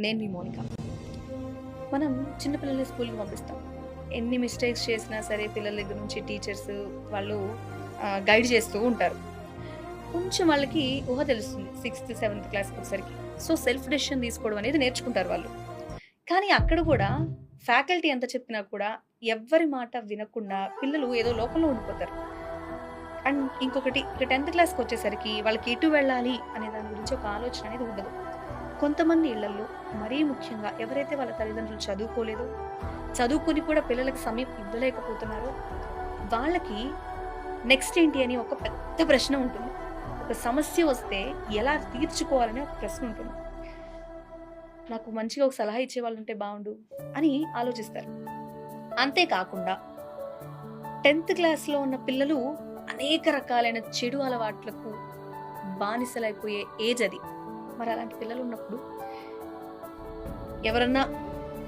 నేను మీ మౌనిక. మనం చిన్న పిల్లల్ని స్కూల్‌కి పంపిస్తాం. ఎన్ని మిస్టేక్స్ చేసినా సరే పిల్లల దగ్గర నుంచి టీచర్స్ వాళ్ళు గైడ్ చేస్తూ ఉంటారు. కొంచెం వాళ్ళకి ఊహ తెలుస్తుంది. 6థ్, 7థ్ క్లాస్‌కొచ్చేసరికి. సో, సెల్ఫ్ డెసిషన్ తీసుకోవడం అనేది నేర్చుకుంటారు వాళ్ళు. కానీ అక్కడ కూడా ఫ్యాకల్టీ ఎంత చెప్పినా కూడా ఎవ్వరి మాట వినకుండా పిల్లలు ఏదో లోకంలో ఉండిపోతారు. అండ్ ఇంకొకటి ఇక 10థ్ క్లాస్‌కొచ్చేసరికి వాళ్ళకి ఎటు వెళ్ళాలి అనే దాని గురించి ఒక ఆలోచన అనేది ఉండదు. కొంతమంది ఇళ్లల్లో మరీ ముఖ్యంగా ఎవరైతే వాళ్ళ తల్లిదండ్రులు చదువుకోలేదో, చదువుకొని కూడా పిల్లలకి సమయం ఇవ్వలేకపోతున్నారో, వాళ్ళకి నెక్స్ట్ ఏంటి అని ఒక పెద్ద ప్రశ్న ఉంటుంది. ఒక సమస్య వస్తే ఎలా తీర్చుకోవాలనే ఒక ప్రశ్న ఉంటుంది. నాకు మంచిగా ఒక సలహా ఇచ్చేవాళ్ళుంటే బావుండు అని ఆలోచిస్తారు. అంతేకాకుండా 10థ్ క్లాస్‌లో ఉన్న పిల్లలు అనేక రకాలైన చెడు అలవాట్లకు బానిసలైపోయే ఏజ్ అది. మరి అలాంటి పిల్లలు ఉన్నప్పుడు ఎవరన్నా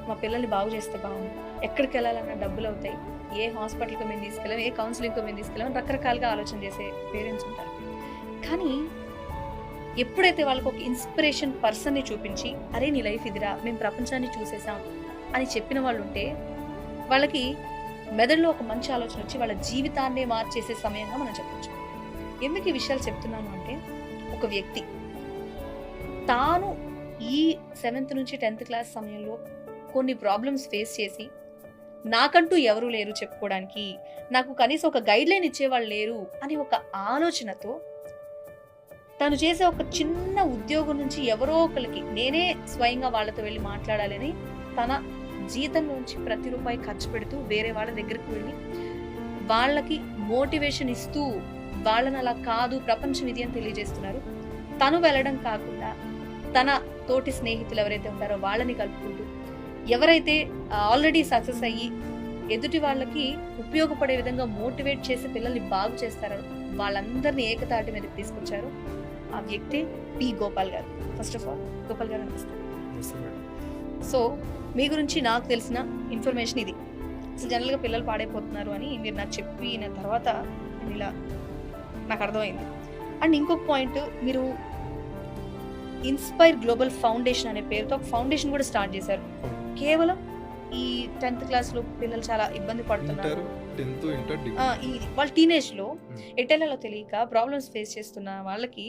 మా పిల్లల్ని బాగు చేస్తే బాగుండు, ఎక్కడికి వెళ్ళాలన్నా డబ్బులు అవుతాయి, ఏ హాస్పిటల్‌కి మేము తీసుకెళ్ళాం, ఏ కౌన్సిలింగ్‌కి మేము తీసుకెళ్ళాం అని రకరకాలుగా ఆలోచన చేసే పేరెంట్స్ ఉంటారు. కానీ ఎప్పుడైతే వాళ్ళకి ఒక ఇన్స్పిరేషన్ పర్సన్‌ని చూపించి, అరే నీ లైఫ్ ఇదిరా, మేము ప్రపంచాన్ని చూసేసాం అని చెప్పిన వాళ్ళు ఉంటే, వాళ్ళకి మెదడులో ఒక మంచి ఆలోచన వచ్చి వాళ్ళ జీవితాన్నే మార్చేసే సమయంగా మనం చెప్పొచ్చు. ఎందుకు ఈ విషయాలు చెప్తున్నాను అంటే, ఒక వ్యక్తి తాను ఈ 7థ్ నుంచి 10థ్ క్లాస్ సమయంలో కొన్ని ప్రాబ్లమ్స్ ఫేస్ చేసి, నాకంటూ ఎవరు లేరు చెప్పుకోవడానికి, నాకు కనీసం ఒక గైడ్‌లైన్ ఇచ్చేవాళ్ళు లేరు అని ఒక ఆలోచనతో తను చేసే ఒక చిన్న ఉద్యోగం నుంచి ఎవరో ఒకళ్ళకి నేనే స్వయంగా వాళ్ళతో వెళ్ళి మాట్లాడాలని తన జీతంలోంచి ప్రతి రూపాయి ఖర్చు పెడుతూ వేరే వాళ్ళ దగ్గరికి వెళ్ళి వాళ్ళకి మోటివేషన్ ఇస్తూ వాళ్ళని అలా కాదు ప్రపంచం ఇది అని తెలియజేస్తున్నారు. తను వెళ్ళడం కాకుండా తన తోటి స్నేహితులు ఎవరైతే ఉంటారో వాళ్ళని కలుపుకుంటూ ఎవరైతే ఆల్రెడీ సక్సెస్ అయ్యి ఎదుటి వాళ్ళకి ఉపయోగపడే విధంగా మోటివేట్ చేసి పిల్లల్ని బాగు చేస్తారో వాళ్ళందరినీ ఏకతాటి మీదకి తీసుకొచ్చారు ఆ వ్యక్తి పి. గోపాల్ గారు. ఫస్ట్ ఆఫ్ ఆల్ గోపాల్ గారు నమస్తే. సో మీ గురించి నాకు తెలిసిన ఇన్ఫర్మేషన్ ఇది. అసలు జనరల్గా పిల్లలు పాడైపోతున్నారు అని మీరు నాకు చెప్పిన తర్వాత నేను ఇలా నాకు అర్థమైంది. అండ్ ఇంకొక పాయింట్, మీరు ఇన్స్పైర్ గ్లోబల్ ఫౌండేషన్ అనే పేరుతో ఒక ఫౌండేషన్ కూడా స్టార్ట్ చేశారు. కేవలం ఈ 10th క్లాస్‌లో పిల్లలు చాలా ఇబ్బంది పడుతున్నారు. వాళ్ళ టీనేజ్ లో ఎటెలలో తెలియక ప్రాబ్లమ్స్ ఫేస్ చేస్తున్న వాళ్ళకి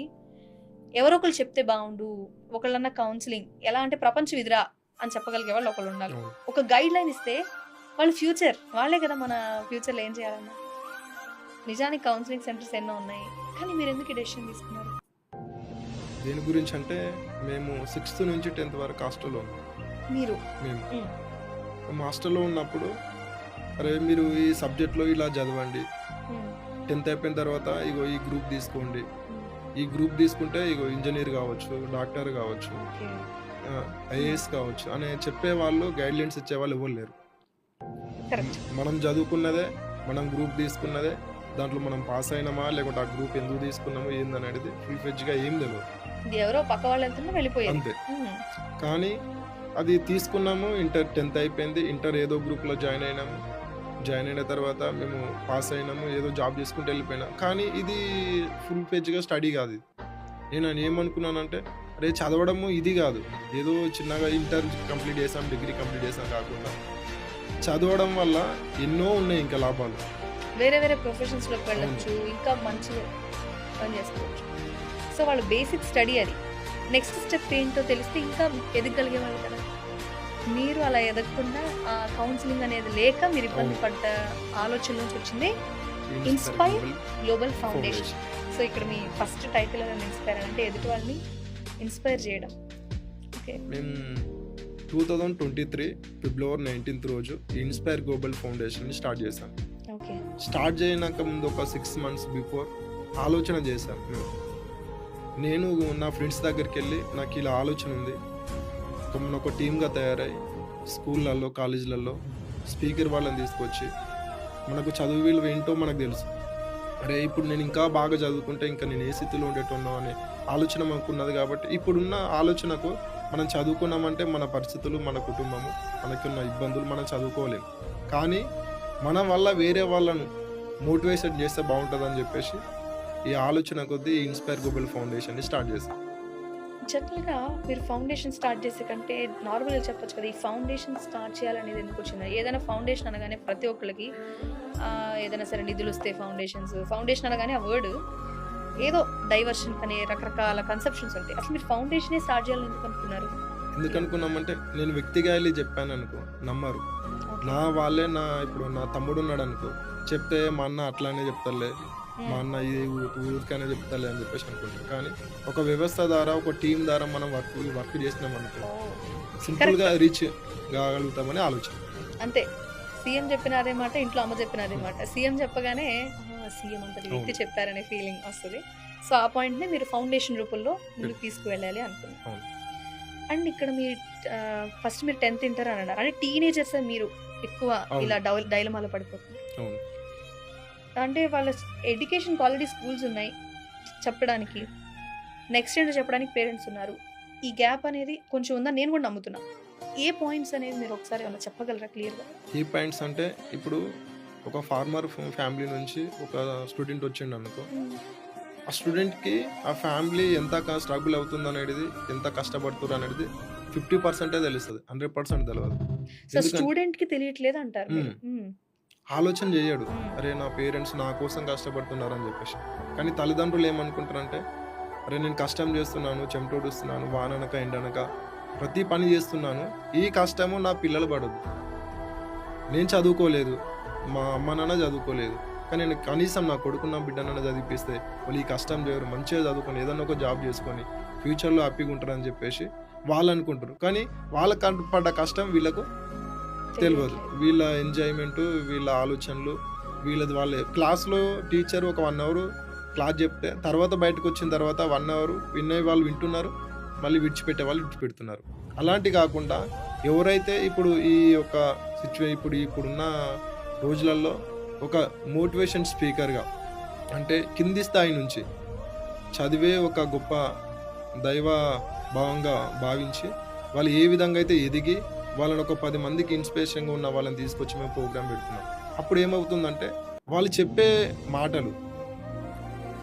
ఎవరో ఒకరు చెప్తే బాగుండు, ఒకళ్ళన్నా కౌన్సిలింగ్, ఎలా అంటే ప్రపంచం ఇదిరా అని చెప్పగలిగే వాళ్ళు ఒకళ్ళు ఉండాలి. ఒక గైడ్ లైన్ ఇస్తే వాళ్ళ ఫ్యూచర్ వాళ్ళే కదా, మన ఫ్యూచర్లో ఏం చేయాలన్నా. నిజానికి కౌన్సిలింగ్ సెంటర్స్ ఎన్నో ఉన్నాయి, కానీ మీరు ఎందుకు ఈ డెసిషన్ తీసుకున్నారు? దేని గురించి అంటే, మేము 6th నుంచి 10th వరకు హాస్టల్లో ఉన్నాం. మేము హాస్టల్లో ఉన్నప్పుడు, అరే మీరు ఈ సబ్జెక్ట్లో ఇలా చదవండి, 10th అయిపోయిన తర్వాత ఇగో ఈ గ్రూప్ తీసుకోండి, ఈ గ్రూప్ తీసుకుంటే ఇగో ఇంజనీర్ కావచ్చు, డాక్టర్ కావచ్చు, ఐఏఎస్ కావచ్చు అని చెప్పేవాళ్ళు, గైడ్లైన్స్ ఇచ్చేవాళ్ళు ఎవరు లేరు. మనం చదువుకున్నదే, మనం గ్రూప్ తీసుకున్నదే, దాంట్లో మనం పాస్ అయినామా లేకుంటే ఆ గ్రూప్ ఎందుకు తీసుకున్నామో ఏందనేది ఫుల్ ఫ్లెడ్జ్‌గా ఏం తెలియదు. ఎవరో పక్క వాళ్ళు వెళ్తున్నా వెళ్ళిపోయారు అంతే. కానీ అది తీసుకున్నాము. ఇంటర్ 10th అయిపోయింది. ఇంటర్ ఏదో గ్రూప్లో జాయిన్ అయినాము. జాయిన్ అయిన తర్వాత మేము పాస్ అయినాము, ఏదో జాబ్ చేసుకుంటూ వెళ్ళిపోయినాం. కానీ ఇది ఫుల్ ఫ్లెడ్జ్‌గా స్టడీ కాదు. నేను ఏమనుకున్నానంటే, అరే చదవడము ఇది కాదు, ఏదో చిన్నగా ఇంటర్ కంప్లీట్ చేసాం, డిగ్రీ కంప్లీట్ చేసాం కాకుండా చదవడం వల్ల ఎన్నో ఉన్నాయి ఇంకా లాభాలు. వేరే వేరే ప్రొఫెషన్స్లోకి వెళ్ళొచ్చు, ఇంకా మంచిగా పని చేసుకోవచ్చు. సో వాళ్ళ బేసిక్ స్టడీ అది. నెక్స్ట్ స్టెప్ ఏంటో తెలిస్తే ఇంకా ఎదగలిగేవాళ్ళు కదా. మీరు అలా ఎదగకుండా ఆ కౌన్సిలింగ్ అనేది లేక మీరు ఇబ్బంది పడ్డ ఆలోచన నుంచి వచ్చింది ఇన్స్పైర్ గ్లోబల్ ఫౌండేషన్. సో ఇక్కడ మీ ఫస్ట్ టైటిల్ ఇన్స్పైర్ అంటే ఎదుటి వాళ్ళని ఇన్స్పైర్ చేయడం. ఓకే, మేము 2023 ఫిబ్రవరి 19th రోజు ఇన్స్పైర్ గ్లోబల్ ఫౌండేషన్ స్టార్ట్ చేశాం. ఓకే, స్టార్ట్ చేయడానికి ముందు ఒక 6 months బిఫోర్ ఆలోచన చేశాం. నేను నా ఫ్రెండ్స్ దగ్గరికి వెళ్ళి, నాకు ఇలా ఆలోచన ఉంది, ఒక టీమ్గా తయారై స్కూళ్ళల్లో, కాలేజీలలో స్పీకర్ వాళ్ళని తీసుకొచ్చి, మనకు చదువు విలువ ఏంటో మనకు తెలుసు, అరే ఇప్పుడు నేను ఇంకా బాగా చదువుకుంటే ఇంకా నేను ఏ స్థితిలో ఉండేటోనో అనే ఆలోచన మనకు ఉన్నది. కాబట్టి ఇప్పుడున్న ఆలోచనకు మనం చదువుకున్నామంటే మన పరిస్థితులు, మన కుటుంబము, మనకున్న ఇబ్బందులు మనం చదువుకోలేము. కానీ మన వల్ల వేరే వాళ్ళను మోటివేషన్ చేస్తే బాగుంటుందని చెప్పేసి ఈ ఆలోచన కొద్దీ ఇన్స్పైర్ గ్లోబల్ ఫౌండేషన్ని స్టార్ట్ చేశాం. జనరల్‌గా మీరు ఫౌండేషన్ స్టార్ట్ చేసే కంటే నార్మల్‌గా చెప్పొచ్చు కదా! ఈ ఫౌండేషన్ స్టార్ట్ చేయాలనేది ఎందుకొచ్చింది? ఏదైనా ఫౌండేషన్ అనగానే ప్రతి ఒక్కళ్ళకి ఏదైనా సరే నిధులొస్తే ఫౌండేషన్ అనగానే ఆ వర్డ్ ఏదో డైవర్షన్ కనే రకరకాల కన్సెప్షన్స్ ఉంటాయి. అసలు మీరు ఫౌండేషనే స్టార్ట్ చేయాలని ఎందుకు అనుకున్నారు? ఎందుకు అనుకున్నామంటే నేను వ్యక్తిగా వెళ్ళి చెప్పాననుకో నమ్మరు. నా వాళ్ళే ఇప్పుడు నా తమ్ముడు ఉన్నాడనుకో చెప్తే మా అన్న అట్లానే చెప్తారులే, మా అన్న ఇది ఊరికనే చెప్తాలే అని చెప్పేసి అనుకుంటారు. కానీ ఒక వ్యవస్థ ద్వారా ఒక టీం ద్వారా మనం వర్క్ చేసినాం అనుకో ఓహ్! సింపుల్గా రీచ్ కాగలుగుతామని ఆలోచన. అంతే. సీఎం చెప్పిన అదే మాట, ఇంట్లో అమ్మ చెప్పిన అదే మాట. సీఎం చెప్పగానే సీఎం అంతటి వ్యక్తి చెప్పారనే ఫీలింగ్ వస్తది. సో, ఆ పాయింట్‌ని మీరు ఫౌండేషన్ రూపంలో ముందుకు తీసుకువెళ్ళాలి అనుకున్నారు. అవును. అండ్ ఇక్కడ మీరు ఫస్ట్ మీరు 10th ఇంటర్ అని అన్నారు. అంటే టీనేజర్స్ మీరు ఎక్కువ అవును. ఇలా డైలమాలో పడిపోతున్నారు. అవును. అంటే వాళ్ళ ఎడ్యుకేషన్‌కి ఆల్రెడీ స్కూల్స్ ఉన్నాయి చెప్పడానికి. నెక్స్ట్ ఏంటో చెప్పడానికి పేరెంట్స్ ఉన్నారు. ఈ గ్యాప్ అనేది కొంచెం ఉందని నేను కూడా నమ్ముతున్నా. ఏ పాయింట్స్ అనేది మీరు ఒకసారి ఏమన్నా చెప్పగలరా క్లియర్‌గా? ఈ పాయింట్స్ అంటే ఇప్పుడు ఒక ఫార్మర్ ఫ్యామిలీ నుంచి ఒక స్టూడెంట్ వచ్చిండు అనుకో, ఆ స్టూడెంట్కి ఆ ఫ్యామిలీ ఎంత స్ట్రగుల్ అవుతుంది అనేది, ఎంత కష్టపడుతున్నారు అనేది 50% తెలుస్తుంది, 100% తెలియదు. సో, ఎందుకంటే స్టూడెంట్‌కి తెలియట్లేదు అంటారు మీరు. ఆలోచన చేయడు, అరే నా పేరెంట్స్ నా కోసం కష్టపడుతున్నారు అని చెప్పేసి. కానీ తల్లిదండ్రులు ఏమనుకుంటారంటే, అరే నేను కష్టం చేస్తున్నాను, చెమటోడుస్తున్నాను, వాననక ఎండనక ప్రతి పని చేస్తున్నాను, ఈ కష్టము నా పిల్లలు పడదు. నేను చదువుకోలేదు, మా అమ్మ నాన్న చదువుకోలేదు, కానీ నేను కనీసం నా కొడుకున్న బిడ్డనన్నా చదివిపిస్తే వాళ్ళు ఈ కష్టం చేయరు, మంచిగా చదువుకొని ఏదన్నా ఒక జాబ్ చేసుకొని ఫ్యూచర్లో హ్యాపీగా ఉంటారని చెప్పేసి వాళ్ళు అనుకుంటారు. కానీ వాళ్ళకు పడ్డ కష్టం వీళ్ళకు తెలియదు. వీళ్ళ ఎంజాయ్మెంట్, వీళ్ళ ఆలోచనలు, వాళ్ళ క్లాస్లో టీచర్ ఒక 1 అవర్ క్లాస్ చెప్తే తర్వాత బయటకు వచ్చిన తర్వాత 1 అవర్ వినే వాళ్ళు వింటున్నారు, మళ్ళీ విడిచిపెట్టే వాళ్ళు విడిచిపెడుతున్నారు. అలాంటి కాకుండా ఎవరైతే ఇప్పుడు ఈ యొక్క ఇప్పుడున్న రోజులలో ఒక మోటివేషన్ స్పీకర్గా, అంటే కింది స్థాయి నుంచి చదివే ఒక గొప్ప దైవ భావంగా భావించి వాళ్ళు ఏ విధంగా అయితే ఎదిగి వాళ్ళని ఒక 10 మందికి ఇన్స్పిరేషన్గా ఉన్న వాళ్ళని తీసుకొచ్చి మేము ప్రోగ్రామ్ పెడుతున్నాం. అప్పుడు ఏమవుతుందంటే వాళ్ళు చెప్పే మాటలు,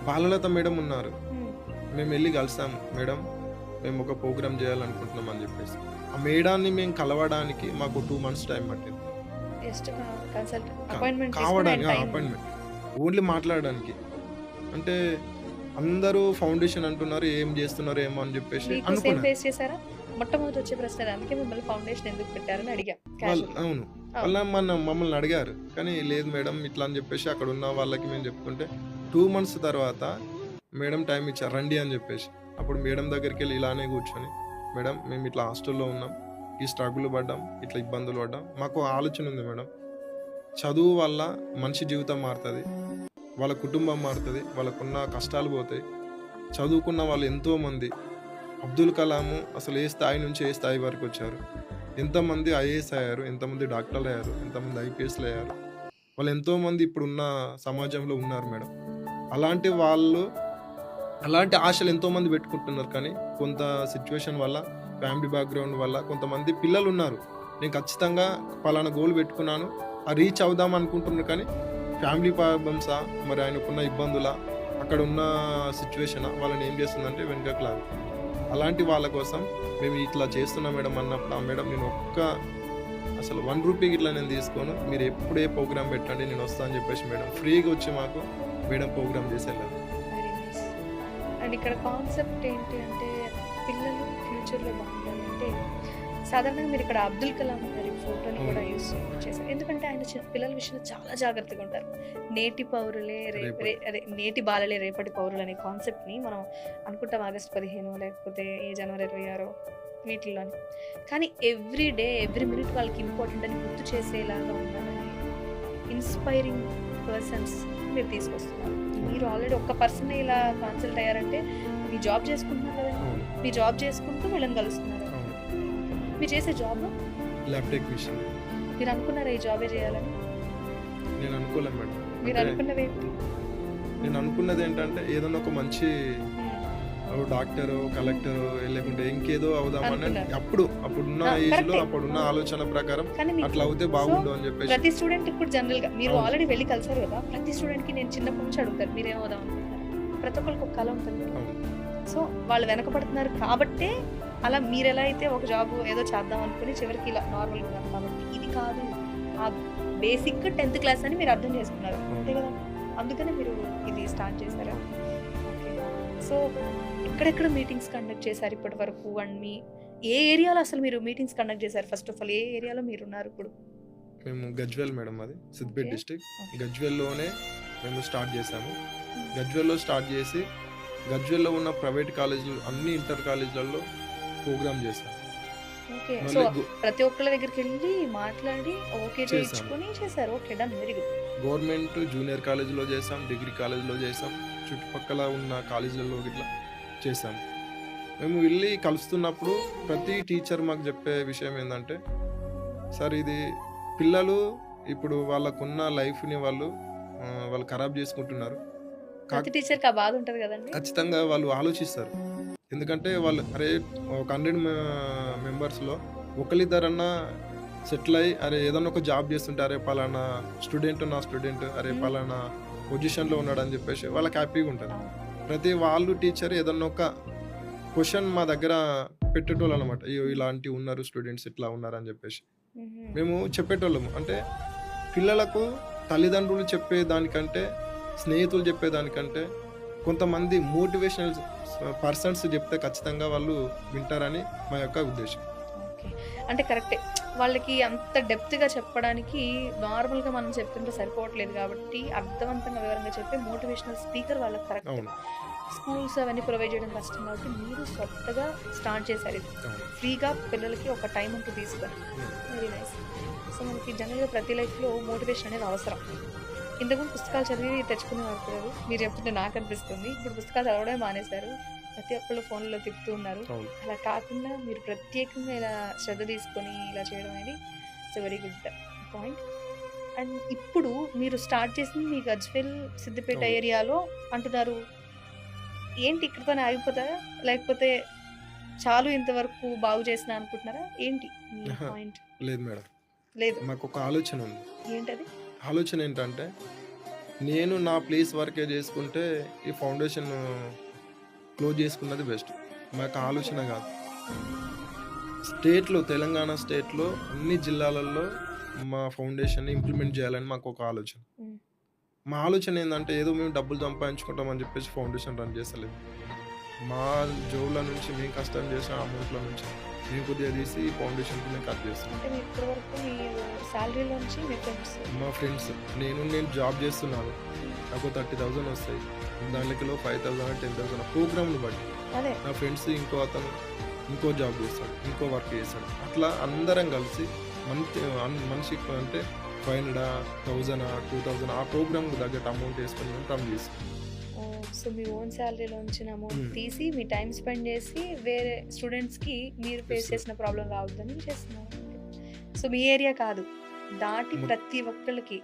బాలలత మేడం ఉన్నారు, మేము వెళ్ళి కలిసాము మేడం, మేము ఒక ప్రోగ్రామ్ చేయాలనుకుంటున్నాం అని చెప్పేసి. ఆ మేడాన్ని మేము కలవడానికి మాకు 2 months టైం పట్టింది. కావడానికి అపాయింట్మెంట్ ఓన్లీ మాట్లాడడానికి. అంటే అందరూ ఫౌండేషన్ అంటున్నారు, ఏం చేస్తున్నారు ఏమో అని చెప్పేసి అనుకున్నారు. మొట్టమొదటి వచ్చే ప్రశ్న అందుకే మిమ్మల్ని ఫౌండేషన్ ఎందుకు పెట్టారని అడిగా. అవును, వాళ్ళ మమ్మల్ని అడిగారు, కానీ లేదు మేడం ఇట్లా అని చెప్పేసి అక్కడ ఉన్న వాళ్ళకి మేము చెప్పుకుంటే 2 months తర్వాత మేడం టైం ఇచ్చారు రండి అని చెప్పేసి. అప్పుడు మేడం దగ్గరికి వెళ్ళి ఇలానే కూర్చొని, మేడం మేము ఇట్లా హాస్టల్లో ఉన్నాం, ఈ స్ట్రగుల్ పడ్డాం, ఇట్లా ఇబ్బందులు పడ్డాం, మాకు ఆలోచన ఉంది మేడం, చదువు వల్ల మనిషి జీవితం మారుతుంది, వాళ్ళ కుటుంబం మారుతుంది, వాళ్ళకున్న కష్టాలు పోతాయి. చదువుకున్న వాళ్ళు ఎంతోమంది, అబ్దుల్ కలాము అసలు ఏ స్థాయి నుంచి ఏ స్థాయి వరకు వచ్చారు, ఎంతమంది ఐఏఎస్ అయ్యారు, ఎంతమంది డాక్టర్లు అయ్యారు, ఎంతమంది ఐపీఎస్లు అయ్యారు, వాళ్ళు ఎంతోమంది ఇప్పుడున్న సమాజంలో ఉన్నారు మేడం. అలాంటి ఆశలు ఎంతోమంది పెట్టుకుంటున్నారు. కానీ కొంత సిచ్యువేషన్ వల్ల, ఫ్యామిలీ బ్యాక్గ్రౌండ్ వల్ల కొంతమంది పిల్లలు ఉన్నారు, నేను ఖచ్చితంగా పలానా గోల్ పెట్టుకున్నాను, ఆ రీచ్ అవుదాం అనుకుంటున్నారు, కానీ ఫ్యామిలీ ప్రాబ్లమ్సా, మరి ఆయనకున్న ఇబ్బందుల, అక్కడ ఉన్న సిచ్యువేషన్ వాళ్ళని ఏం చేస్తుందంటే వెనుకకు లాగుతుంది. అలాంటి వాళ్ళ కోసం మేము ఇట్లా చేస్తున్నాం మేడం అన్నప్పుడు, ఆ మేడం నేను అసలు 1 రూపీ ఇట్లా నేను తీసుకోను, మీరు ఎప్పుడే ప్రోగ్రామ్ పెట్టండి నేను వస్తాను అని చెప్పేసి మేడం ఫ్రీగా వచ్చి మాకు మేడం ప్రోగ్రామ్ చేసి వెళ్ళారు. అండ్ ఇక్కడ కాన్సెప్ట్ ఏంటి అంటే పిల్లలు ఫ్యూచర్లో బాగుండాలంటే సాధారణంగా మీరు ఇక్కడ అబ్దుల్ కలాం గారి ఫోటోని కూడా యూస్ చేశారు. ఎందుకంటే ఆయన పిల్లల విషయంలో చాలా జాగ్రత్తగా ఉంటారు. నేటి పౌరులే నేటి బాలలే రేపటి పౌరులు అనే కాన్సెప్ట్ని మనం అనుకుంటాం ఆగస్టు 15 లేకపోతే ఈ జనవరి 26 వీటిల్లోని. కానీ ఎవ్రీ డే ఎవ్రీ మినిట్ వాళ్ళకి ఇంపార్టెంట్ అని గుర్తు చేసేలాగా ఉండాలని ఇన్స్పైరింగ్ పర్సన్స్ మీరు తీసుకొస్తున్నారు. మీరు ఆల్రెడీ ఒక్క పర్సన్ ఇలా కన్సల్ట్ అయ్యారంటే మీ జాబ్ చేసుకుంటున్నారు కదండి, మీ జాబ్ చేసుకుంటూ వీళ్ళని కలుస్తున్నారు. మీరు చేసే జాబ్ ల్యాబ్ టెక్నీషియన్. మీరు అనుకున్నారా ఈ జాబే చేయాలని? నేను అనుకోలేదు మేడం. మీరు అనుకున్నది ఏంటి? నేను అనుకున్నది ఏంటంటే ఏదైనా ఒక మంచి డాక్టరు, కలెక్టరు, లేకుంటే ఇంకేదో అవుదామని అప్పుడున్న ఏజ్ లో అప్పుడున్న ఆలోచన ప్రకారం అట్లా అవుతే బాగుండు అని చెప్పేసి. ప్రతి స్టూడెంట్ ఇప్పుడు జనరల్ గా మీరు ఆల్రెడీ వెళ్ళి కలిసారు కదా, ప్రతి స్టూడెంట్ కి నేను చిన్నప్పటి నుంచి అడుగుతారు మీరు ఏమవుదాం అనుకుంటారు. ప్రతి ఒక్కరికి ఒక కళ ఉంటుంది. సో వాళ్ళు వెనకబడుతున్నారు కాబట్టే అలా మీరు ఎలా అయితే ఒక జాబ్ ఏదో చేద్దాం అనుకుని చివరికి ఇలా నార్మల్గా ఉన్నారు కాబట్టి ఇది కాదు ఆ బేసిక్ 10th క్లాస్ అని మీరు అర్థం చేసుకున్నారు అంతే కదా, అందుకనే మీరు ఇది స్టార్ట్ చేశారా? ఓకే. సో ఎక్కడెక్కడ మీటింగ్స్ కండక్ట్ చేశారు ఇప్పటి వరకు అండ్ మీ ఏ ఏరియాలో అసలు మీరు మీటింగ్స్ కండక్ట్ చేశారు? ఫస్ట్ ఆఫ్ ఆల్ ఏ ఏరియాలో మీరు ఉన్నారు ఇప్పుడు? మేము గజ్వేల్ మేడం, అది సిద్దిపేట ఓకే. డిస్టిక్. ఓకే. గజ్వేల్లోనే మేము స్టార్ట్ చేసాము. గజ్వేల్లో స్టార్ట్ చేసి గజ్వేల్లో ఉన్న ప్రైవేట్ కాలేజీలు అన్ని ఇంటర్ కాలేజీలలో ప్రోగ్రామ్ చేశాము. ఓకే. సో మళ్ళీ ప్రతి ఒక్కళ్ళ దగ్గరికి వెళ్ళి మాట్లాడి ఓకే చేశాము. చేయించుకొని చేశారు. Okay, done, very good. Government junior కాలేజీలో చేసాం, డిగ్రీ కాలేజీలో చేసాం, చుట్టుపక్కల ఉన్న కాలేజీలలో ఇట్లా చేసాం. మేము వెళ్ళి కలుస్తున్నప్పుడు ప్రతి టీచర్ మాకు చెప్పే విషయం ఏంటంటే, సార్ ఇది పిల్లలు ఇప్పుడు వాళ్ళకున్న లైఫ్ని వాళ్ళు ఖరాబ్ చేసుకుంటున్నారు. ప్రతి టీచర్కి ఆ బాధ ఉంటుంది కదండి. ఖచ్చితంగా వాళ్ళు ఆలోచిస్తారు. ఎందుకంటే వాళ్ళు అరే ఒక 100 మెంబర్స్లో ఒకరిద్దరన్నా సెటిల్ అయ్యి అరే ఏదన్నా ఒక జాబ్ చేస్తుంటే అరే పలానా స్టూడెంట్ నా స్టూడెంట్ అరే పలానా పొజిషన్లో ఉన్నాడు అని చెప్పేసి వాళ్ళకి హ్యాపీగా ఉంటుంది. ప్రతి వాళ్ళు టీచర్ ఏదన్నా ఒక క్వశ్చన్ మా దగ్గర పెట్టేటోళ్ళు అనమాట, అయ్యో ఇలాంటివి ఉన్నారు స్టూడెంట్స్ ఇట్లా ఉన్నారు అని చెప్పేసి మేము చెప్పేటోళ్ళము. అంటే పిల్లలకు తల్లిదండ్రులు చెప్పేదానికంటే స్నేహితులు చెప్పేదానికంటే కొంతమంది మోటివేషనల్ పర్సన్స్ చెప్తే ఖచ్చితంగా వాళ్ళు వింటారని మా యొక్క ఉద్దేశం. ఓకే, అంటే కరెక్టే. వాళ్ళకి అంత డెప్త్గా చెప్పడానికి నార్మల్గా మనం చెప్తుంటే సరిపోవట్లేదు కాబట్టి అర్థవంతంగా వివరంగా చెప్పే మోటివేషనల్ స్పీకర్ వాళ్ళకి కరెక్ట్. అవును, స్కూల్స్ అవన్నీ ప్రొవైడ్ చేయడం కష్టం కాబట్టి మీరు కొత్తగా స్టార్ట్ చేశారు ఇది అవును. ఫ్రీగా పిల్లలకి ఒక టైం అంటూ తీసుకొని. Very nice. సో మనకి జనరల్గా ప్రతి లైఫ్లో మోటివేషన్ అనేది అవసరం. ఇంతకుముందు పుస్తకాలు చదివి తెచ్చుకునేవారు కాదు, మీరు చెప్తుంటే నాకు అనిపిస్తుంది. ఇప్పుడు పుస్తకాలు చదవడమే మానేశారు, ప్రతి ఒక్కళ్ళు ఫోన్లో తిప్పుతూ ఉన్నారు. అవును. అలా కాకుండా మీరు ప్రత్యేకంగా ఇలా శ్రద్ధ తీసుకొని ఇలా చేయడం అనేది it's very good point. And ఇప్పుడు మీరు స్టార్ట్ చేసింది మీ గజ్వేల్ సిద్దిపేట అవును. ఏరియాలో అంటున్నారు. ఏంటి ఇక్కడితోనే ఆగిపోతారా, లేకపోతే చాలు ఇంతవరకు బాగు చేసిన అనుకుంటున్నారా? ఏంటి మీ ఆహా. పాయింట్? లేదు మేడం, లేదు, మాకు ఒక ఆలోచన ఉంది. ఏంటది? ఆలోచన ఏంటంటే నేను నా ప్లేస్ వరకే చేసుకుంటే ఈ ఫౌండేషన్ క్లోజ్ చేసుకున్నది బెస్ట్. మాకు ఆలోచన కాదు, స్టేట్లో తెలంగాణ స్టేట్లో అన్ని జిల్లాలలో మా ఫౌండేషన్ ఇంప్లిమెంట్ చేయాలని మాకు ఒక ఆలోచన. మ్మ్. మా ఆలోచన ఏంటంటే ఏదో మేము డబ్బులు సంపాదించుకుంటామని చెప్పేసి ఫౌండేషన్ రన్ చేస్తలేదు. మా జోబుల నుంచి మేము కష్టం చేసిన అమౌంట్ల నుంచి మేము కొద్దిగా తీసి ఈ ఫౌండేషన్కి మేము ఖర్చు చేస్తాం. అంటే మీరు ఇప్పటి వరకు మీ శాలరీలోంచి మీ ఫ్రెండ్స్ మా ఫ్రెండ్స్ నేను జాబ్ చేస్తున్నాను, నాకు 30,000 వస్తాయి, దానిలో 5,000 10,000 ప్రోగ్రామ్ని బట్టి. అదే నా ఫ్రెండ్స్ ఇంకో అతను ఇంకో జాబ్ చేస్తాడు, ఇంకో వర్క్ చేస్తాడు, అట్లా అందరం కలిసి మనిషికి అంటే 500 1000 2000 ఆ ప్రోగ్రామ్కి తగ్గట్టు అమౌంట్ వేసుకొని మేము రన్ చేస్తాం. సో మీ ఓన్ శాలరీలో వచ్చిన అమౌంట్ మ్మ్. తీసి మీ టైం స్పెండ్ చేసి వేరే స్టూడెంట్స్కి మీరు ఫేస్ Yes, చేసిన ప్రాబ్లం రావద్దని చేస్తున్నారు. సో మీ ఏరియా కాదు, దాటి మొ- ప్రతి ఒక్కళ్ళకి.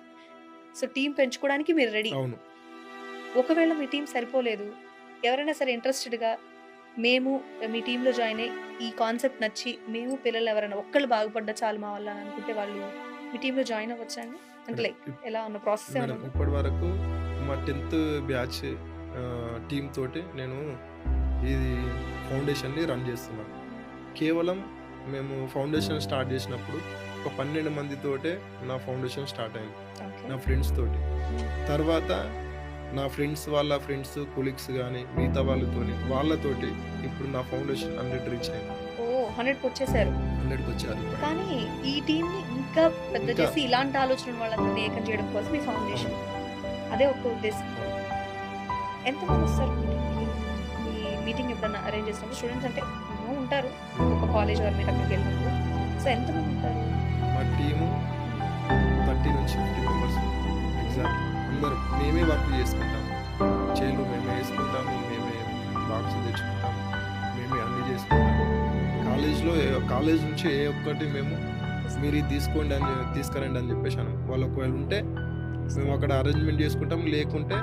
సో టీం పెంచుకోవడానికి మీరు రెడీ. అవును, ఒకవేళ మీ టీం సరిపోలేదు, ఎవరైనా సరే ఇంట్రెస్టెడ్గా మేము మీ టీంలో జాయిన్ అయ్యి ఈ కాన్సెప్ట్ నచ్చి మేము పిల్లలు ఎవరైనా ఒక్కళ్ళు బాగుపడ్డా చాలు మా వల్ల అని అనుకుంటే వాళ్ళు మీ టీంలో జాయిన్ అవ్వచ్చా అండి? అంటే లైక్ ఎలా ఉన్న ప్రాసెస్ ఏమైనా మేడం ఉందా? ఇప్పటి వరకు మా 10th బ్యాచ్ టీమ్ తోటి నేను ఇది ఫౌండేషన్ని రన్ చేస్తున్నాను. కేవలం మేము ఫౌండేషన్ స్టార్ట్ చేసినప్పుడు ఒక 12 మందితోటే నా ఫౌండేషన్ స్టార్ట్ అయింది, ఓకే. నా ఫ్రెండ్స్ తోటి. తర్వాత నా ఫ్రెండ్స్ వాళ్ళ ఫ్రెండ్స్ కొలీగ్స్ కానీ మిగతా వాళ్ళతోటి ఇప్పుడు నా ఫౌండేషన్ 100 రీచ్ అయింది, ఓ 100కి వచ్చేసారు. 100కి వచ్చారు ఇప్పుడు. కానీ ఈ టీంని ఇంకా పెద్ద ఇంకా- చేసి ఇలాంటి ఆలోచన వాళ్ళందరినీ ఏకం చేయడం కోసం ఈ ఫౌండేషన్, అదే ఒక ఉద్దేశం. ఎంతమంది వస్తారు మీటింగ్కి? మీ మీటింగ్ ఎప్పుడన్నా అరేంజ్ చేసినప్పుడు స్టూడెంట్స్ అంటే ఏమో ఉంటారు, ఒక కాలేజ్ వారు మీరు అక్కడికి వెళ్ళినప్పుడు. సో ఎంతమంది ఉంటారు? మా టీము 30 నుంచి 50 మెంబర్స్ ఎగ్జాక్ట్. అందరూ మేమే వర్క్ చేసుకుంటాము, చైర్లు మేమే వేసుకుంటాము, మేమే బాక్స్ తెచ్చుకుంటాము, మేమే అన్నీ చేసుకుంటాము. కాలేజ్ నుంచి ఏ ఒక్కటి మేము మీరు ఇది తీసుకురండి అని చెప్పేసాను. వాళ్ళు ఒకవేళ ఉంటే మేము అక్కడ అరేంజ్మెంట్ చేసుకుంటాం, లేకుంటే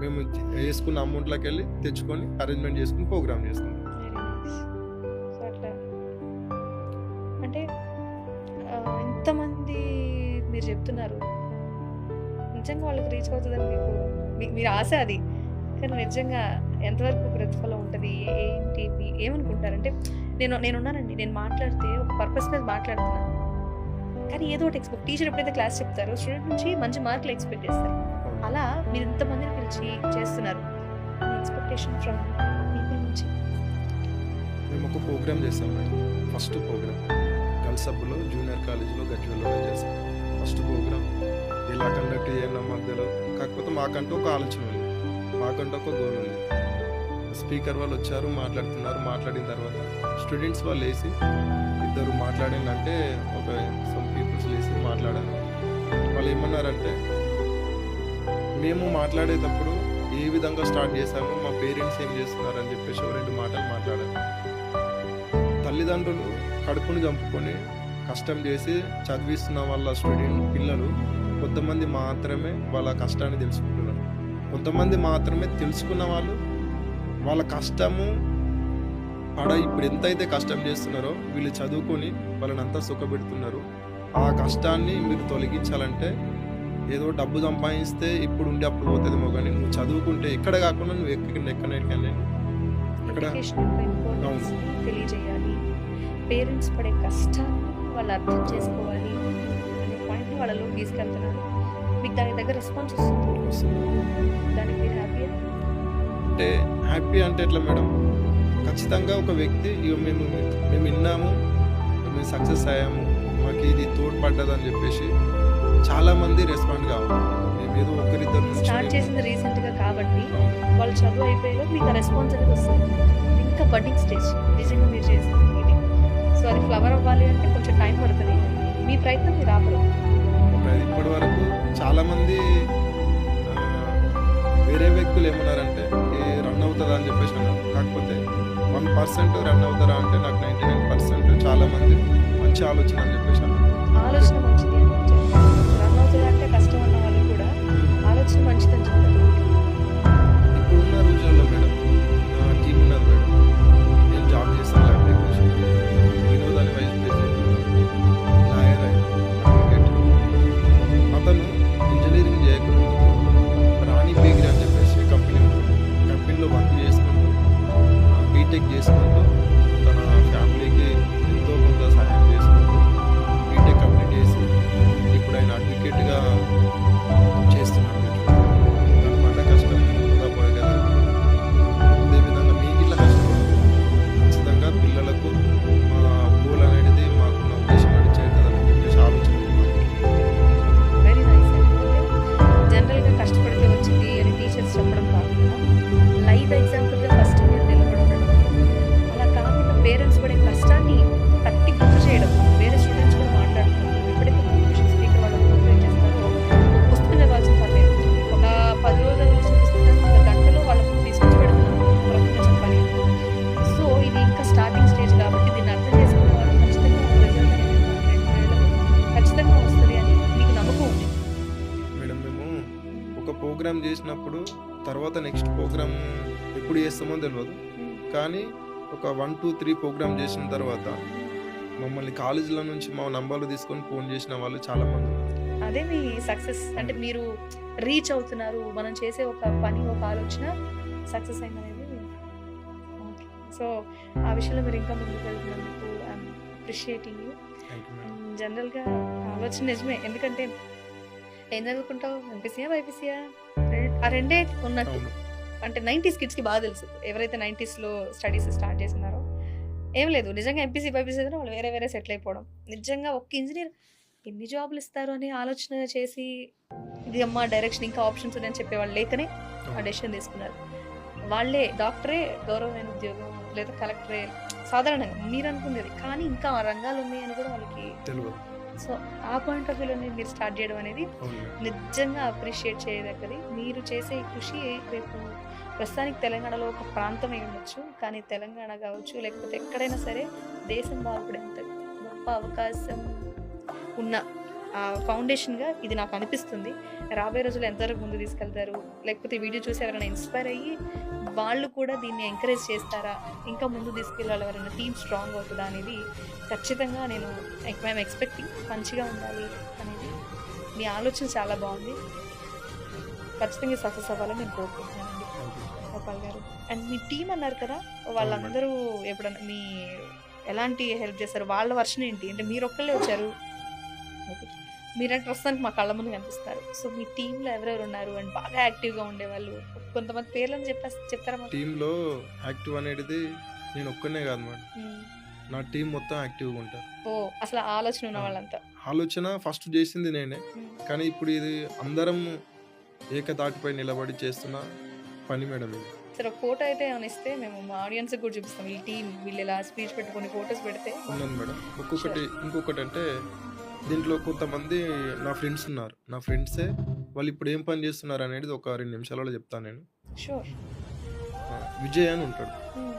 మేము వేసుకున్న అమౌంట్లోకి వెళ్ళి తెచ్చుకొని అరేంజ్మెంట్ చేసుకుని ప్రోగ్రామ్ చేసుకుంటాం. Very nice. సో అట్లా అంటే ఇంతమంది మీరు చెప్తున్నారు, నిజంగా వాళ్ళకి రీచ్ అవుతుందని మీరు ఆశ అది, కానీ నిజంగా ఎంతవరకు ప్రతిఫలం ఉంటుంది, ఏంటి ఏమనుకుంటారంటే నేనున్నానండి, నేను మాట్లాడితే ఒక పర్పస్ మీద మాట్లాడుతున్నాను, కానీ ఏదో ఒకటి ఎక్స్పెక్ట్, టీచర్ ఎప్పుడైతే క్లాస్ చెప్తారో స్టూడెంట్ నుంచి మంచి మార్కులు ఎక్స్పెక్ట్ చేస్తారు. అలా మీరు ఇంతమందిని పిలిచి చేస్తున్నారు, ఎక్స్పెక్టేషన్ ఫ్రమ్ పీపుల్ నుంచి. మేము ఒక ప్రోగ్రామ్ చేస్తాం మేడం. ఫస్ట్ ప్రోగ్రామ్ గర్ల్స్ సబ్బులో జూనియర్ కాలేజీలో గజ్వేల్లో చేస్తాం. ఫస్ట్ ప్రోగ్రామ్ ఎలా కండక్ట్ చేయాలి మధ్యలో, కాకపోతే మాకంటూ ఒక ఆలోచన ఉంది, మాకంటూ ఒక గోల్ ఉంది. స్పీకర్ వాళ్ళు వచ్చారు, మాట్లాడుతున్నారు. మాట్లాడిన తర్వాత స్టూడెంట్స్ వాళ్ళు వేసి ఇద్దరు మాట్లాడిందంటే ఒక సమ్ పీపుల్స్ వేసి మాట్లాడారు. వాళ్ళు ఏమన్నారంటే, మేము మాట్లాడేటప్పుడు ఏ విధంగా స్టార్ట్ చేశాము, మా పేరెంట్స్ ఏం చేస్తున్నారు అని చెప్పేసి 2 మాటలు మాట్లాడారు. తల్లిదండ్రులు కడుపుని చంపుకొని కష్టం చేసి చదివిస్తున్న వాళ్ళ పిల్లలు కొంతమంది మాత్రమే వాళ్ళ కష్టాన్ని తెలుసుకుంటున్నారు. కొంతమంది మాత్రమే తెలుసుకున్న వాళ్ళు వాళ్ళ కష్టము ఇప్పుడు ఎంతైతే కష్టం చేస్తున్నారో వీళ్ళు చదువుకొని వాళ్ళని అంతా సుఖపెడుతున్నారు. ఆ కష్టాన్ని మీరు తొలగించాలంటే ఏదో డబ్బు సంపాదిస్తే ఇప్పుడు ఉండి అప్పుడు పోతుందేమో, కానీ నువ్వు చదువుకుంటే ఎక్కడ కాకుండా నువ్వు ఎక్కడెక్కడికైనా అక్కడ తెలియజేయాలి. పేరెంట్స్ పడే కష్టాన్ని వాళ్ళు అర్థం చేసుకోవాలి అనే పాయింట్ వాళ్ళలో తీసుకెళ్తున్నారు. మీకు దాని దగ్గర రెస్పాన్స్ వస్తుంది, దానికి మీరు హ్యాపీ అంటే హ్యాపీ అంటే ఎట్లా మేడం, ఖచ్చితంగా ఒక వ్యక్తి మేము విన్నాము, మేము సక్సెస్ అయ్యాము, మాకు ఇది తోడ్పడ్డదని చెప్పేసి చాలామంది రెస్పాండ్ కావాలి. మేము ఏదో ఒకరిద్దరు స్టార్ట్ చేసింది రీసెంట్గా కాబట్టి వాళ్ళు చదువు అయిపోయేలో మీకు రెస్పాన్స్ అనేది వస్తుంది. ఇంకా బడ్డింగ్ స్టేజ్ నిజంగా మీరు చేసింది ఇది. సో అది ఫ్లవర్ అవ్వాలి అంటే కొంచెం టైం పడుతుంది. మీ ప్రయత్నం మీరు ఆపరు. ఇప్పటి వరకు చాలామంది వేరే వ్యక్తులు ఏమన్నారంటే రన్ అవుతుందా అని చెప్పేసి అన్నారు. కాకపోతే 1% రన్ అవుతారా అంటే నాకు 99% చాలామంది మంచి ఆలోచన అని చెప్పేసి అన్నారు. ఆలోచన మంచిది రన్ అవుతుందా అంటే కష్టం అన్న వాళ్ళు కూడా ఆలోచన మంచిదని చెప్పారు. ఇప్పుడున్న రోజుల్లో మేడం నా టీం ఉన్నది మేడం, నేను జాబ్ చేస్తాను ల్యాబ్ టెక్నీషియన్, వినోదాన్ని వైస్ ప్రెసిడెంట్, లాయర్, అడ్వకేట్. అతను ఇంజనీరింగ్ చేయకుండా రాణి బేకరీ అని చెప్పేసి కంపెనీలో వర్క్ చేసుకుంటూ బీటెక్ చేసుకుంటూ తన ఫ్యామిలీకి ఎంతో కొంత సహాయం చేసుకుంటూ బీటెక్ కంప్లీట్ చేసి ఇప్పుడు ఆయన అడ్వకేట్గా చేస్తున్నాడు. తను పడ్డ కష్టం కూడా పోయి కదా. అదేవిధంగా మీకు ఇట్లా కష్టం ఖచ్చితంగా పిల్లలకు మా గోల్ అనేది మాకున్న ఉద్దేశం చేరుతుందని చెప్పేసి ఆలోచన. Very nice. జనరల్గా కష్టపడితే వచ్చింది అని టీచర్స్ చెప్పడం కాకుండా లైవ్ ఎగ్జాంపుల్గా ఫస్ట్ మీరు నిలబడడం, అలా కాకుండా పేరెంట్స్ పడే కష్టాన్ని తట్టి గుర్తు చేయడం, వేరే స్టూడెంట్స్ కూడా మాట్లాడుతున్నారు. ఎప్పుడైతే మోటివేషన్ స్పీకర్ వాళ్ళు మోటివేట్ చేస్తారో పుస్తకం చదవాల్సిన పర్లేదు, ఒక 10 రోజుల పుస్తకం 1 గంటలో వాళ్ళకు తీసుకొచ్చి పెడుతున్నాం ప్రొఫెసర్ చెప్పాలి. సో ఇది ఇంకా స్టార్టింగ్ స్టేజ్ కాబట్టి దీన్ని అర్థం చేసుకున్న వాళ్ళు ఖచ్చితంగా రిజల్ట్ అనేది 2 నెలలకు ఖచ్చితంగా వస్తుంది అని మీకు నమ్మకం ఉంది. మేడం మేము ఒక ప్రోగ్రామ్ చేసినప్పుడు తర్వాత నెక్స్ట్ ప్రోగ్రామ్ ఎప్పుడు చేస్తామో తెలియదు, కానీ ఒక 1, 2, 3 ప్రోగ్రామ్ చేసిన తర్వాత మమ్మల్ని కాలేజీల నుంచి మా నంబర్లు తీసుకొని ఫోన్ చేసిన వాళ్ళు చాలామంది ఉన్నారు. అదే మీ సక్సెస్ అంటే మీరు రీచ్ అవుతున్నారు, మనం చేసే ఒక పని ఒక ఆలోచన సక్సెస్ అయిందనేది. ఓకే, సో ఆ విషయంలో మీరు ఇంకా ముందుకు వెళ్తున్నందుకు ఐఎమ్ అప్రిషియేటింగ్ యూ. జనరల్గా ఆలోచన నిజమే, ఎందుకంటే ఏం చదువుకుంటావు, ఎంపీసీయా బైపీసీయా, ఆ రెండే ఉన్నట్టు. అంటే 90s కిడ్స్కి బాగా తెలుసు, ఎవరైతే 90sలో స్టడీస్ స్టార్ట్ చేస్తున్నారో ఏం లేదు, నిజంగా ఎంపీసీ బైపీసీ అయితే వాళ్ళు వేరే సెటిల్ అయిపోవడం. నిజంగా ఒక్క ఇంజనీర్ ఎన్ని జాబులు ఇస్తారు అని ఆలోచన చేసి ఇది అమ్మ డైరెక్షన్ ఇంకా ఆప్షన్స్ ఉన్నాయని చెప్పేవాళ్ళు లేకనే ఆ డెసిషన్ తీసుకున్నారు. వాళ్ళే డాక్టరే గౌరవమైన ఉద్యోగం లేదా కలెక్టరే సాధారణంగా మీరు అనుకునేది, కానీ ఇంకా ఆ రంగాలు ఉన్నాయని కూడా వాళ్ళకి తెలియదు. సో ఆ పాయింట్ ఆఫ్ వ్యూలో మీరు స్టార్ట్ చేయడం అనేది నిజంగా అప్రిషియేట్ చేయదగ్గది. మీరు చేసే ఈ కృషి రేపు ప్రస్తుతానికి తెలంగాణలో ఒక ప్రాంతం అయి ఉండొచ్చు, కానీ తెలంగాణ కావచ్చు లేకపోతే ఎక్కడైనా సరే దేశం బాగుపడేంత గొప్ప అవకాశం ఉన్న ఫౌండేషన్గా ఇది నాకు అనిపిస్తుంది. రాబోయే రోజుల్లో ఎంతవరకు ముందు తీసుకెళ్తారు, లేకపోతే వీడియో చూసి ఎవరైనా ఇన్స్పైర్ అయ్యి వాళ్ళు కూడా దీన్ని ఎంకరేజ్ చేస్తారా, ఇంకా ముందు తీసుకెళ్ళాలి, ఎవరైనా టీమ్ స్ట్రాంగ్ అవుతుందా అనేది ఖచ్చితంగా మేము ఎక్స్పెక్టింగ్ మంచిగా ఉండాలి అనేది. మీ ఆలోచన చాలా బాగుంది, ఖచ్చితంగా సక్సెస్ అవ్వాలని నేను కోరుకుంటున్నానండి. గోపాల్ గారు. అండ్ మీ టీమ్ అన్నారు కదా! వాళ్ళందరూ ఎప్పుడన్నా ఎలాంటి హెల్ప్ చేశారు? వాళ్ళ వర్షన్ ఏంటి? అంటే మీరొక్కళ్ళే వచ్చారు. ఓకే. మీరంటే ప్రస్తుతానికి మా కళ్ళ ముందు కనిపిస్తున్నారు. సో, మీ టీమ్‌లో ఎవరెవరు ఉన్నారు? అండ్ బాగా యాక్టివ్‌గా ఉండేవాళ్ళు కొంతమంది పేర్లను చెప్తారా మాకు? టీంలో యాక్టివ్ అనేది నేను ఒక్కనే కాదు మేడం. నా టీం మొత్తం యాక్టివ్‌గా ఉంటారు. ఓహ్! అసలు ఆ ఆలోచన ఉన్న ఆ! వాళ్ళంతా. ఆలోచన ఫస్ట్ చేసింది నేనే. హ్మ్. కానీ ఇప్పుడు ఇది అందరం ఏకతాటిపై నిలబడి చేస్తున్న పని మేడం ఇది. సరే ఒక ఫోటో అయితే ఏమైనా ఇస్తే మేము మా ఆడియన్స్‌కి కూడా చూపిస్తాం. ఈ టీమ్ వీళ్ళు ఇలా స్పీచ్ పెట్టి కొన్ని ఫోటోస్ పెడితే ఉన్నది మేడం. ఇంకొకటంటే దీంట్లో కొంతమంది నా ఫ్రెండ్స్ ఉన్నారు. నా ఫ్రెండ్సే వాళ్ళు ఇప్పుడు ఏం పని చేస్తున్నారు అనేది ఒక 2 నిమిషాలలో చెప్తాను నేను. షూర్. విజయ్ అని ఉంటాడు. హ్మ్.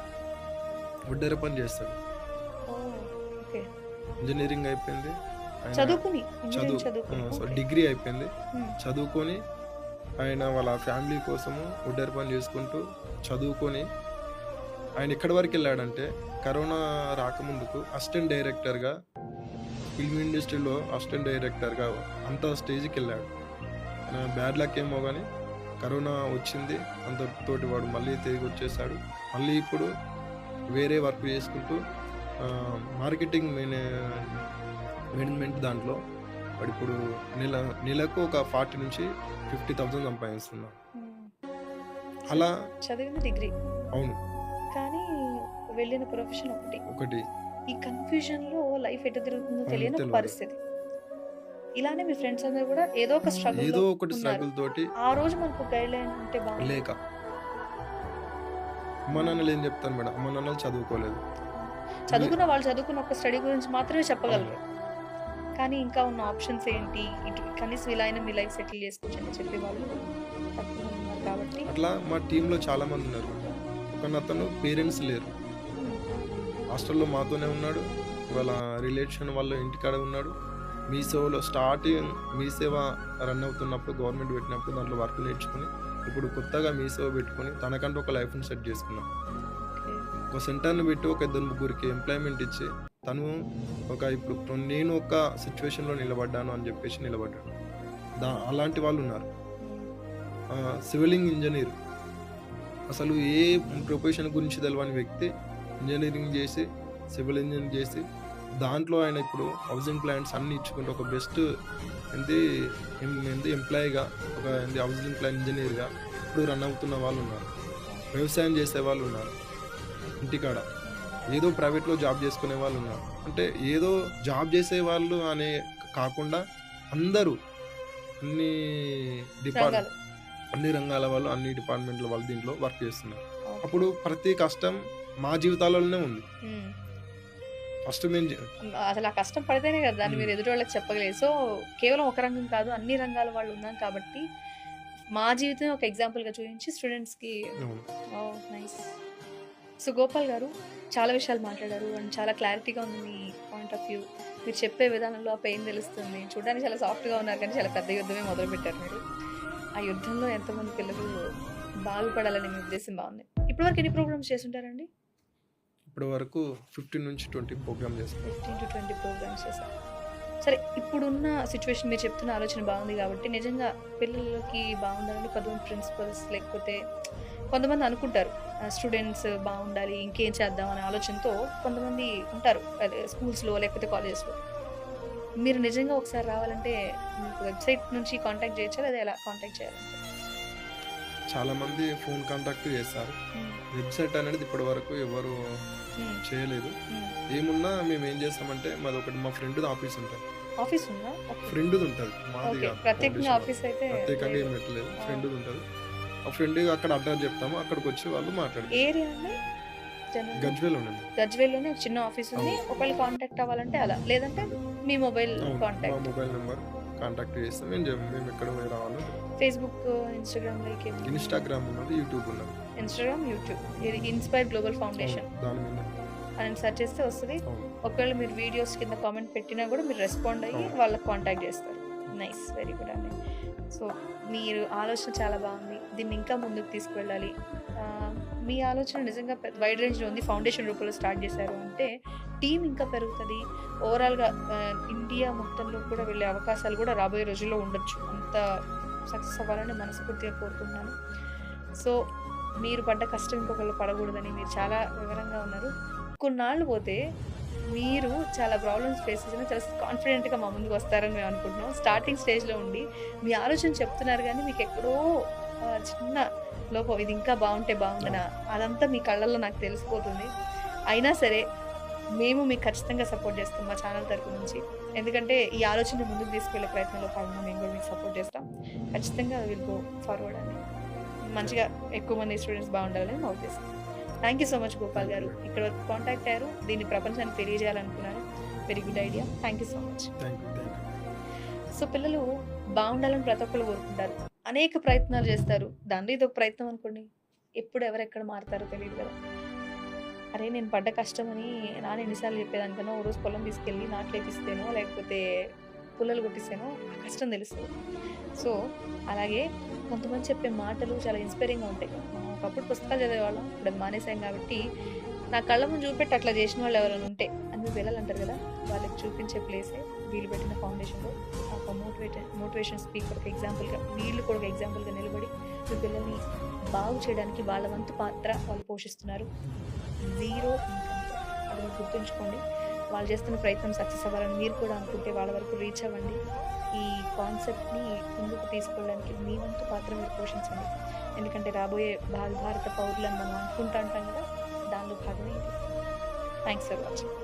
వడ్డెర పని చేస్తాడు. ఓహ్! ఓకే. ఇంజినీరింగ్ అయిపోయింది. ఆయన చదువుకుని ఇంజినీరింగ్ చదువుకుని. ఓకే. డిగ్రీ అయిపోయింది. హ్మ్. చదువుకొని ఆయన వాళ్ళ ఫ్యామిలీ కోసము వడ్డెర పని చేసుకుంటూ చదువుకొని ఆయన ఎక్కడి వరకు వెళ్ళాడంటే కరోనా రాకముందుకు అసిస్టెంట్ డైరెక్టర్‌గా ఫిల్మ్ ఇండస్ట్రీలో అసిస్టెంట్ డైరెక్టర్‌గా అంత స్టేజ్‌కి వెళ్ళాడు. బ్యాడ్ లక్ ఏమో కానీ కరోనా వచ్చింది. అంతతోటి వాడు మళ్ళీ తిరిగి వచ్చేసాడు. మళ్ళీ ఇప్పుడు వేరే వర్క్ చేసుకుంటూ మార్కెటింగ్ మేనేజ్మెంట్ దాంట్లో వాడు ఇప్పుడు నెలకు ఒక 40,000-50,000 సంపాదిస్తున్నాడు. హ్మ్. అలా చదివింది డిగ్రీ. అవును. కానీ వెళ్ళిన ప్రొఫెషన్ ఒకటి. ఈ కన్‌ఫ్యూజన్‌లో లైఫ్ ఎటు తిరుగుతుందో తెలియని ఒక తెలవదు. పరిస్థితి. ఇలానే మీ ఫ్రెండ్స్ అందరూ కూడా ఏదో ఒక ఏదో స్ట్రగుల్‌లో ఒకటి ఉన్నారు. స్ట్రగుల్ తోటి ఆ రోజు మనకు గైడ్‌లైన్ ఉంటే బాగుండు. లేక అమ్మ నాన్నలు ఏం చెప్తారు మేడం? అమ్మ నాన్నలు చదువుకోలేదు. చదువుకున్న వాళ్ళు చదువుకున్న ఒక స్టడీ గురించి మాత్రమే అవును. చెప్పగలరు. కానీ ఇంకా ఉన్న ఆప్షన్స్ ఏంటి? కనీసం ఇలా అయినా మీ లైఫ్ సెటిల్ చేసుకోవచ్చు అని చెప్పేవాళ్ళు తక్కువ ఉన్నారు కాబట్టి అట్లా మా టీంలో చాలా మంది ఉన్నారు. ఒకనతను పేరెంట్స్ లేరు. హ్మ్. హాస్టల్‌లో మాతోనే ఉన్నాడు. వాళ్ళ రిలేషన్ వాళ్ళ ఇంటికాడ ఉన్నాడు. మీసేవలో స్టార్టింగ్ మీసేవ రన్ అవుతున్నప్పుడు గవర్నమెంట్ పెట్టినప్పుడు దాంట్లో వర్క్ నేర్చుకొని ఇప్పుడు కొత్తగా మీసేవ పెట్టుకొని తనకంటూ ఒక లైఫ్‌ని సెట్ చేసుకున్నాడు. ఓకే. ఒక సెంటర్‌ని పెట్టి ఒక 2-3 ఎంప్లాయ్‌మెంట్ ఇచ్చి తను ఇప్పుడు నేను ఒక సిట్యుయేషన్‌లో నిలబడ్డాను అని చెప్పేసి నిలబడ్డాడు. అలాంటి వాళ్ళు ఉన్నారు. హ్మ్. సివిలింగ్ ఇంజనీర్ అసలు ఏ ప్రొఫెషన్ గురించి తెలవని వ్యక్తి ఇంజనీరింగ్ చేసి సివిల్ ఇంజనీరింగ్ చేసి దాంట్లో ఆయన ఇప్పుడు హౌసింగ్ ప్లాన్స్ అన్ని ఇచ్చుకుంటూ ఒక బెస్ట్ ఎంప్లాయీగా ఒక హౌసింగ్ ప్లాన్ ఇంజనీర్గా ఇప్పుడు రన్ అవుతున్న వాళ్ళు ఉన్నారు. వ్యవసాయం చేసే వాళ్ళు ఉన్నారు. ఇంటికాడ ఏదో ప్రైవేట్లో జాబ్ చేసుకునే వాళ్ళు ఉన్నారు. అంటే ఏదో జాబ్ చేసే వాళ్ళు అనే కాకుండా అందరూ అన్ని రంగాలు. అన్ని రంగాల వాళ్ళు అన్ని డిపార్ట్మెంట్ల వాళ్ళు దీంట్లో వర్క్ చేస్తున్నారు. ఓకే. అప్పుడు ప్రతి కష్టం మా జీవితాలలోనే ఉంది. హ్మ్. ఫస్ట్ మేము అసలు ఆ కష్టం పడితేనే కదా దాన్ని మీరు హ్మ్. ఎదుటి వాళ్ళకి చెప్పగలేదు. సో కేవలం ఒక రంగం కాదు అన్ని రంగాల వాళ్ళు ఉన్నాం కాబట్టి మా జీవితం ఒక ఎగ్జాంపుల్‌గా చూపించి స్టూడెంట్స్‌కి అవును. ఓహ్! నైస్. సో గోపాల్ గారు చాలా విషయాలు మాట్లాడారు. అండ్ చాలా క్లారిటీగా ఉంది మీ పాయింట్ ఆఫ్ వ్యూ. మీరు చెప్పే విధానంలో ఆ పెయిన్ తెలుస్తుంది. చూడడానికి చాలా సాఫ్ట్‌గా ఉన్నారు కానీ చాలా పెద్ద యుద్ధమే మొదలుపెట్టారు మీరు. ఆ యుద్ధంలో ఎంతమంది పిల్లలు బాగుపడాలని మీ ఉద్దేశం బాగుంది. ఇప్పటివరకు ఎన్ని ప్రోగ్రామ్స్ చేసుంటారండి? ఇప్పటి వరకు 15-20 ప్రోగ్రామ్ చేస్తాం. 15-20 ప్రోగ్రామ్స్ చేశారు. సరే ఇప్పుడున్న సిచ్యువేషన్ మీరు చెప్తున్న ఆలోచన బాగుంది కాబట్టి నిజంగా పిల్లలకి బాగుండాలని కొంతమంది ప్రిన్సిపల్స్ లేకపోతే కొంతమంది అనుకుంటారు స్టూడెంట్స్ బాగుండాలి ఇంకేం చేద్దాం అనే ఆలోచనతో కొంతమంది ఉంటారు అదే స్కూల్స్‌లో లేకపోతే కాలేజెస్‌లో. మీరు నిజంగా ఒకసారి రావాలంటే మీకు వెబ్‌సైట్ నుంచి కాంటాక్ట్ చేయొచ్చా? లేదా ఎలా కాంటాక్ట్ చేయాలంటే? చాలామంది ఫోన్ కాంటాక్ట్ చేస్తారు. హ్మ్. వెబ్సైట్ అనేది ఇప్పటి వరకు ఎవరు హ్మ్. చేయలేదు. హ్మ్. ఏమున్నా మేము ఏం చేస్తామంటే మాదొకటి మా ఫ్రెండ్‌ది ఆఫీస్ ఉంటుంది. ఆఫీస్ ఉందా? ఓకే. ఫ్రెండ్‌ది ఉంటుంది. మాది ఓకే. కాదు. ప్రత్యేకంగా ఫౌండేషన్ ఆఫీస్ అయితే ప్రత్యేకంగా లేదు. ఏం పెట్టలేదు. ఆ! ఫ్రెండ్‌ది ఉంటుంది. ఆ ఫ్రెండ్ అక్కడ అడ్రస్ చెప్తాము. అక్కడికి వచ్చి వాళ్ళు మాట్లాడతారు. ఏరియా అండి? జనరల్‌గా? గజ్వేల్ ఉండండి. గజ్వేల్‌లోనే ఒక చిన్న ఆఫీస్ ఉంది. అవును. ఒకవేళ కాంటాక్ట్ అవ్వాలంటే అలా. లేదంటే మీ మొబైల్ అవును. మా కాంటాక్ట్. మొబైల్ నెంబర్ కాంటాక్ట్ చేస్తే మేము ఎక్కడ రావాలో ఫేస్‌బుక్, ఇన్‌స్టాగ్రామ్ లైక్ ఏమి? ఇన్‌స్టాగ్రామ్ ఉన్నది, యూట్యూబ్ ఉన్నది. Instagram, YouTube. ఇది ఇన్‌స్పైర్ గ్లోబల్ ఫౌండేషన్ అవును. దాని మీద అని సెర్చ్ చేస్తే వస్తది. అవును. ఒకవేళ మీరు వీడియోస్ కింద కామెంట్ పెట్టినా కూడా మీరు రెస్పాండ్ అయ్యి అవును. వాళ్ళకి కాంటాక్ట్ చేస్తారు. నైస్. వెరీ గుడ్ అండి. సో మీరు ఆలోచన చాలా బాగుంది. దీన్ని ఇంకా ముందుకు తీసుకువెళ్ళాలి. మీ ఆలోచన నిజంగా వైడ్ రేంజ్‌లో ఉంది. ఫౌండేషన్ రూపంలో స్టార్ట్ చేశారు అంటే టీమ్ ఇంకా పెరుగుతది. ఓవరాల్‌గా ఇండియా మొత్తంలో కూడా వెళ్ళే అవకాశాలు కూడా రాబోయే రోజుల్లో ఉండొచ్చు. అంత సక్సెస్ అవ్వాలని మనస్ఫూర్తిగా కోరుకుంటున్నాను. సో మీరు పడ్డ కష్టం ఇంకొకళ్ళు పడకూడదని మీరు చాలా వివరంగా ఉన్నారు. కొన్నాళ్ళు పోతే మీరు చాలా ప్రాబ్లమ్స్ ఫేస్ చేసినా చాలా కాన్ఫిడెంట్‌గా మా ముందుకు వస్తారని మేము అనుకుంటున్నాం. స్టార్టింగ్ స్టేజ్‌లో ఉండి మీ ఆలోచన చెప్తున్నారు గానీ మీకెక్కడో చిన్న లోపం ఇది ఇంకా బావుంటే బావుండనా అదంతా మీ కళ్ళల్లో నాకు తెలిసిపోతుంది. అయినా సరే మేము మీకు ఖచ్చితంగా సపోర్ట్ చేస్తాం మా ఛానల్ తరపు నుంచి. ఎందుకంటే ఈ ఆలోచనని ముందుకు తీసుకెళ్ళే ప్రయత్నంలో భాగంగా మేము కూడా మీకు సపోర్ట్ చేస్తాం. ఖచ్చితంగా విల్ గో ఫార్వర్డ్ అండి. మంచిగా ఎక్కువ మంది స్టూడెంట్స్ బాగుండాలని మా ఉద్దేశం. Thank you so much Gopal garu. ఇక్కడ వరకు కాంటాక్ట్ అయ్యారు. దీన్ని ప్రపంచానికి తెలియజేయాలనుకున్నారు. Very good idea. Thank you so much. Thank you. So పిల్లలు బాగుండాలని ప్రతి ఒక్కళ్ళు కోరుకుంటారు. అనేక ప్రయత్నాలు చేస్తారు. దాంట్లో ఇదొక ప్రయత్నం అనుకోండి. ఎప్పుడు ఎవరెక్కడ మారుతారో తెలియదు కదా! అరే నేను పడ్డ కష్టమని నాన్న ఎన్నిసార్లు చెప్పేదానికన్నా ఓ రోజు పొలం తీసుకెళ్ళి నాట్లేపిస్తేనో లేకపోతే పుల్లలు కొట్టిస్తేనో ఆ కష్టం తెలుస్తుంది. సో అలాగే కొంతమంది చెప్పే మాటలు చాలా ఇన్స్పైరింగ్గా ఉంటాయి. మనం ఒకప్పుడు పుస్తకాలు చదివేవాళ్ళం, ఇప్పుడు అది మానేసాం కాబట్టి నా కళ్ళ ముందు చూపెట్టి అట్లా చేసిన వాళ్ళు ఎవరైనా ఉంటే అని మీ పిల్లలు అంటారు కదా, వాళ్ళకి చూపించే ప్లేసే వీళ్ళు పెట్టిన ఫౌండేషన్లో ఒక మోటివేషన్ స్పీకర్ ఒక ఎగ్జాంపుల్గా వీళ్ళు కూడా ఒక ఎగ్జాంపుల్గా నిలబడి మీ పిల్లల్ని బాగు చేయడానికి వాళ్ళ వంతు పాత్ర వాళ్ళు పోషిస్తున్నారు. జీరో ఇన్కమ్తో అది మీరు గుర్తుంచుకోండి. వాళ్ళు చేస్తున్న ప్రయత్నం సక్సెస్ అవ్వాలని మీరు కూడా అనుకుంటే వాళ్ళ వరకు రీచ్ అవ్వండి. ఈ కాన్సెప్ట్ని ముందుకు తీసుకోవడానికి మీ వంతు పాత్ర మీరు పోషించండి. ఎందుకంటే రాబోయే భారత పౌరులను మనం అనుకుంటా ఉంటాం కదా, దానిలో భాగమే ఇది. Thanks for watching.